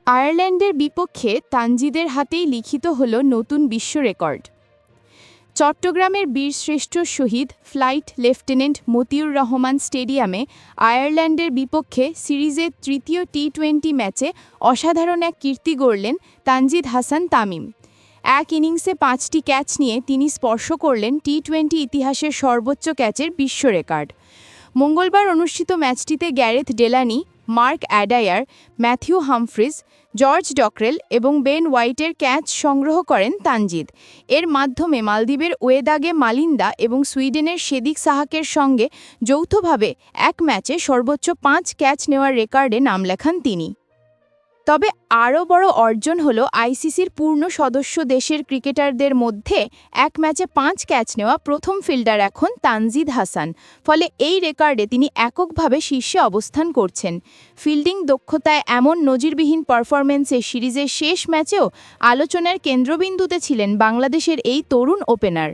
আয়ারল্যান্ডের বিপক্ষে তানজিদের হাতেই লিখিত হল নতুন বিশ্ব রেকর্ড। চট্টগ্রামের বীরশ্রেষ্ঠ শহীদ ফ্লাইট লেফটেন্যান্ট মতিউর রহমান স্টেডিয়ামে আয়ারল্যান্ডের বিপক্ষে সিরিজের তৃতীয় টি-20 ম্যাচে অসাধারণ এক কীর্তি গড়লেন তানজিদ হাসান তামিম। এক ইনিংসে 5টি ক্যাচ নিয়ে তিনি স্পর্শ করলেন টি-20 ইতিহাসের সর্বোচ্চ ক্যাচের বিশ্ব রেকর্ড। মঙ্গলবার অনুষ্ঠিত ম্যাচটিতে Gareth Delany, Mark Adair, Matthew Humphreys, George Dockrell এবং বেন হোয়াইটের ক্যাচ সংগ্রহ করেন তানজিদ। এর মাধ্যমে মালদ্বীপের ওয়েদাগে মালিন্দা এবং সুইডেনের সেদিক সাহাকের সঙ্গে যৌথভাবে এক ম্যাচে সর্বোচ্চ 5 ক্যাচ নেওয়ার রেকর্ডে নাম লেখান তিনি। তবে আরও বড় অর্জন হল আইসিসির পূর্ণ সদস্য দেশের ক্রিকেটারদের মধ্যে এক ম্যাচে 5 ক্যাচ নেওয়া প্রথম ফিল্ডার এখন তানজিদ হাসান। ফলে এই রেকর্ডে তিনি এককভাবে শীর্ষে অবস্থান করছেন। ফিল্ডিং দক্ষতায় এমন নজিরবিহীন পারফরম্যান্সে সিরিজের শেষ ম্যাচেও আলোচনার কেন্দ্রবিন্দুতে ছিলেন বাংলাদেশের এই তরুণ ওপেনার।